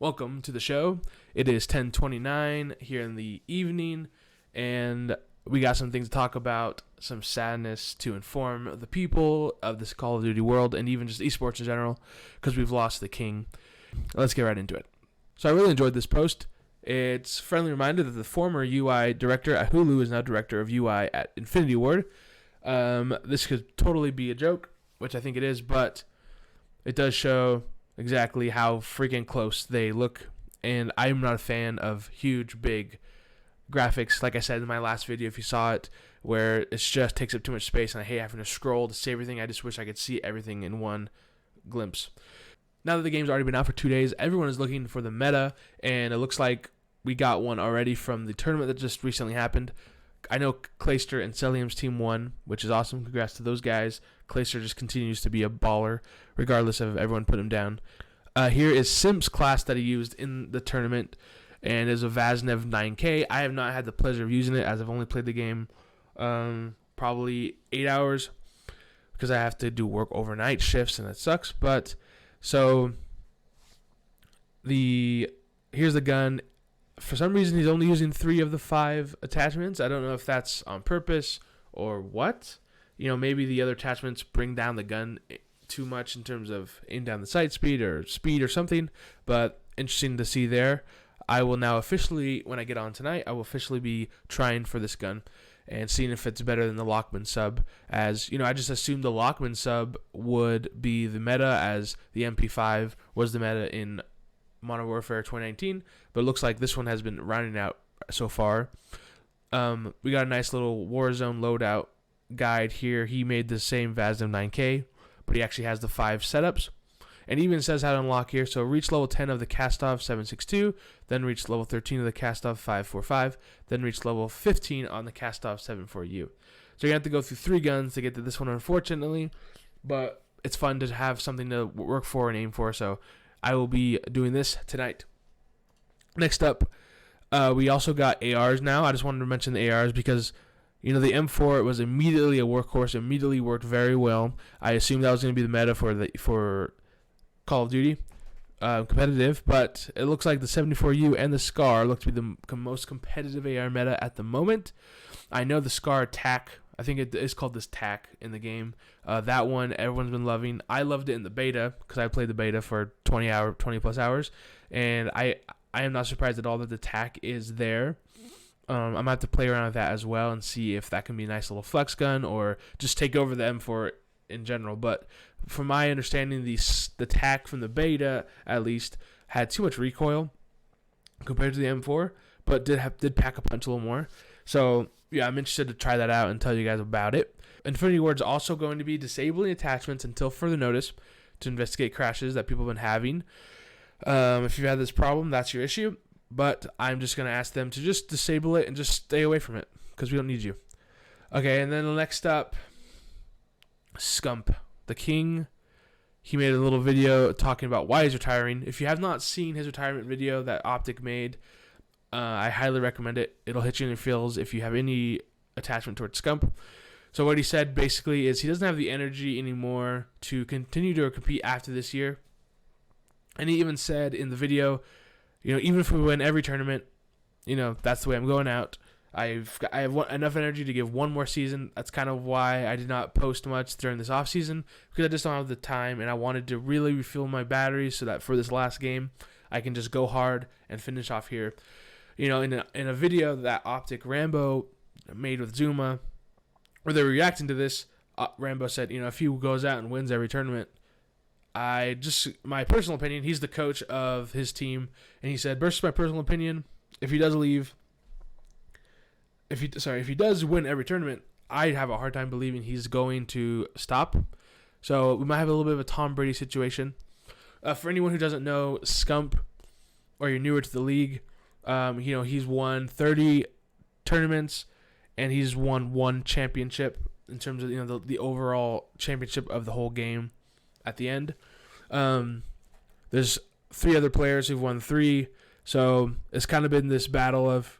Welcome to the show. It is 10:29 here in the evening, and we got some things to talk about, some sadness to inform the people of this Call of Duty world, and even just esports in general, because we've lost the king. Let's get right into it. So I really enjoyed this post. It's a friendly reminder that the former UI director at Hulu is now director of UI at Infinity Ward. This could totally be a joke, which I think it is, but it does show exactly how freaking close they look, and I'm not a fan of huge, big graphics. Like I said in my last video, if you saw it, where it just takes up too much space, and I hate having to scroll to see everything. I just wish I could see everything in one glimpse. Now that the game's already been out for 2 days, everyone is looking for the meta, and it looks like we got one already from the tournament that just recently happened. I know Clayster and Celium's team won, which is awesome. Congrats to those guys. Clayster just continues to be a baller, regardless of everyone put him down. Here is Simp's class that he used in the tournament, and is a Vaznev 9K. I have not had the pleasure of using it, as I've only played the game probably 8 hours, because I have to do work overnight shifts, and it sucks. But, so, here's the gun. For some reason, he's only using 3 of the 5 attachments. I don't know if that's on purpose or what. Maybe the other attachments bring down the gun too much in terms of aim down the sight speed or something. But interesting to see there. I will now officially, when I get on tonight, I will officially be trying for this gun and seeing if it's better than the Lockman sub. As, I just assumed the Lockman sub would be the meta, as the MP5 was the meta in Modern Warfare 2019, but it looks like this one has been rounding out so far. We got a nice little Warzone loadout guide here. He made the same Vaznev 9K, but he actually has the 5 setups, and even says how to unlock here. So reach level 10 of the Kastov 762, then reach level 13 of the Kastov 545, then reach level 15 on the Kastov 74U. So you have to go through 3 guns to get to this one, unfortunately, but it's fun to have something to work for and aim for, so I will be doing this tonight. Next up, we also got ARs now. I just wanted to mention the ARs because, the M4 was immediately a workhorse, immediately worked very well. I assumed that was going to be the meta for Call of Duty competitive, but it looks like the 74U and the SCAR look to be the most competitive AR meta at the moment. I know the SCAR TAC, I think it is called this TAC in the game. That one everyone's been loving. I loved it in the beta because I played the beta for 20 plus hours, and I am not surprised at all that the TAC is there. I'm gonna have to play around with that as well and see if that can be a nice little flex gun or just take over the M4 in general. But from my understanding, the TAC from the beta at least had too much recoil compared to the M4, but did pack a punch a little more. So yeah, I'm interested to try that out and tell you guys about it. Infinity Ward's also going to be disabling attachments until further notice to investigate crashes that people have been having. If you've had this problem, that's your issue. But I'm just going to ask them to just disable it and just stay away from it because we don't need you. Okay, and then next up, Scump, the king. He made a little video talking about why he's retiring. If you have not seen his retirement video that Optic made, I highly recommend it. It'll hit you in the feels if you have any attachment towards Scump. So what he said basically is he doesn't have the energy anymore to continue to compete after this year. And he even said in the video, even if we win every tournament, that's the way I'm going out. I have enough energy to give one more season. That's kind of why I did not post much during this off season, because I just don't have the time, and I wanted to really refill my batteries so that for this last game I can just go hard and finish off here. In a video that Optic Rambo made with Zuma, where they were reacting to this, Rambo said, if he goes out and wins every tournament, my personal opinion, he's the coach of his team, and he said, versus my personal opinion, if he does leave, if he does win every tournament, I'd have a hard time believing he's going to stop. So we might have a little bit of a Tom Brady situation. For anyone who doesn't know Scump, or you're newer to the league, he's won 30 tournaments, and he's won 1 championship in terms of the overall championship of the whole game at the end. There's 3 other players who've won 3, so it's kind of been this battle of,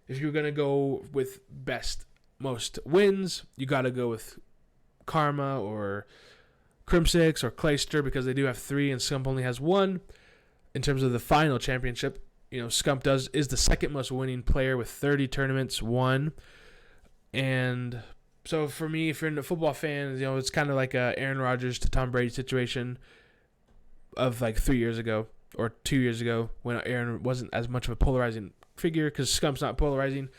if you're going to go with most wins, you got to go with Karma or Crimsix or Clayster, because they do have 3 and Scump only has 1. in terms of the final championship, Scump is the second most winning player with 30 tournaments won. And so for me, if you're a football fan, it's kind of like a Aaron Rodgers to Tom Brady situation of like 3 years ago or 2 years ago when Aaron wasn't as much of a polarizing figure, because Scump's not polarizing,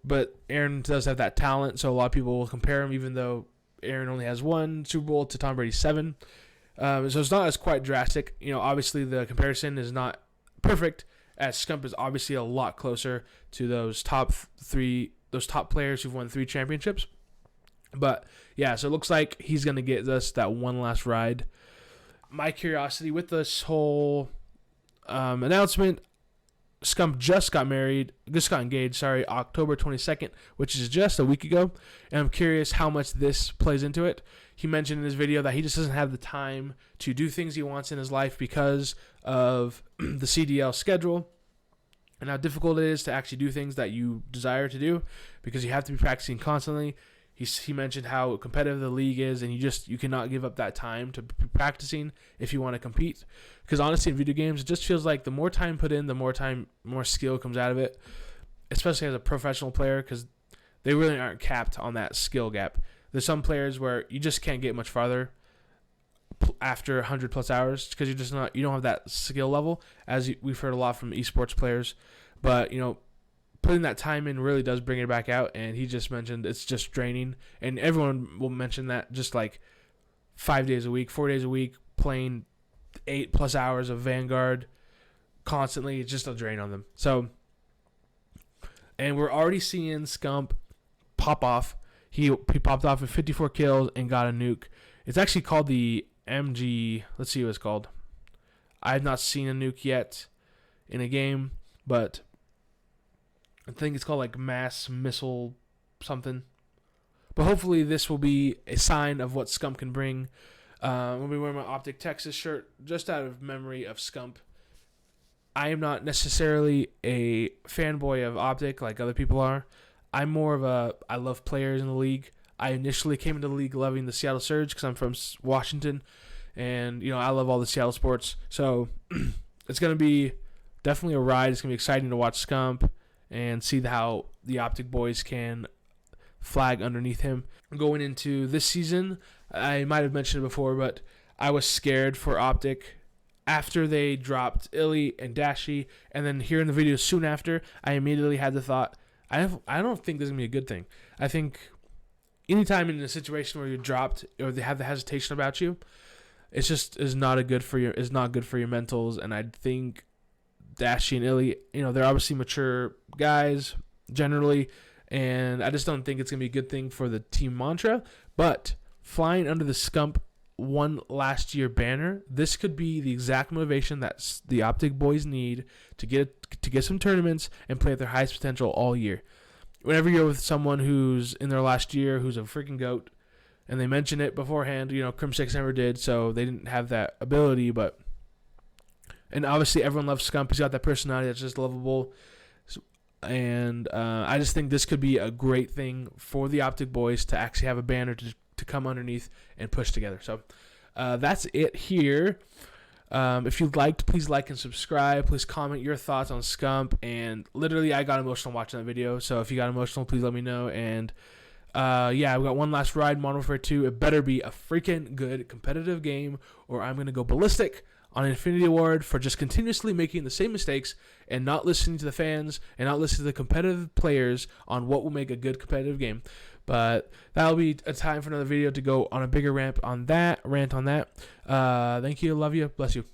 but Aaron does have that talent, so a lot of people will compare him, even though Aaron only has one Super Bowl to Tom Brady's 7. So it's not as quite drastic. Obviously the comparison is not perfect, as Scump is obviously a lot closer to those top players who've won 3 championships. But yeah, so it looks like he's going to get us that one last ride. My curiosity with this whole announcement, Scump just got engaged, October 22nd, which is just a week ago. And I'm curious how much this plays into it. He mentioned in his video that he just doesn't have the time to do things he wants in his life because of the CDL schedule and how difficult it is to actually do things that you desire to do, because you have to be practicing constantly. He mentioned how competitive the league is, and you cannot give up that time to be practicing if you want to compete. Because honestly, in video games, it just feels like the more time put in, the more skill comes out of it, especially as a professional player, because they really aren't capped on that skill gap. There's some players where you just can't get much farther after 100 plus hours because you don't have that skill level, as we've heard a lot from esports players. But putting that time in really does bring it back out, and he just mentioned it's just draining, and everyone will mention that, just like 5 days a week, 4 days a week, playing 8+ hours of Vanguard constantly, it's just a drain on them. So, and we're already seeing Scump pop off. He popped off with 54 kills and got a nuke. It's actually called the MG. Let's see what it's called. I have not seen a nuke yet in a game, but I think it's called like mass missile something. But hopefully this will be a sign of what Scump can bring. I'll be wearing my Optic Texas shirt just out of memory of Scump. I am not necessarily a fanboy of Optic like other people are. I'm more of I love players in the league. I initially came into the league loving the Seattle Surge because I'm from Washington, and I love all the Seattle sports. So it's going to be definitely a ride. It's going to be exciting to watch Scump and see how the Optic boys can flag underneath him. Going into this season, I might have mentioned it before, but I was scared for Optic after they dropped Illy and Dashi, and then here in the video soon after, I immediately had the thought, I don't think this is going to be a good thing. I think anytime in a situation where you're dropped or they have the hesitation about you, is not good for your mentals. And I think Dashi and Illy, they're obviously mature guys generally, and I just don't think it's going to be a good thing for the team mantra. But flying under the Scump one last year banner, this could be the exact motivation that the Optic boys need to get some tournaments and play at their highest potential all year. Whenever you're with someone who's in their last year, who's a freaking GOAT, and they mention it beforehand, Crim6 never did, so they didn't have that ability, and obviously everyone loves Scump. He's got that personality that's just lovable, and I just think this could be a great thing for the Optic boys to actually have a banner to come underneath and push together. So that's it here. If you liked, please like and subscribe. Please comment your thoughts on Scump. And literally, I got emotional watching that video. So if you got emotional, please let me know. And yeah, we got one last ride, Modern Warfare 2. It better be a freaking good competitive game, or I'm gonna go ballistic on Infinity Ward for just continuously making the same mistakes and not listening to the fans and not listening to the competitive players on what will make a good competitive game. But that'll be a time for another video to go on a bigger rant on that. Thank you. Love you. Bless you.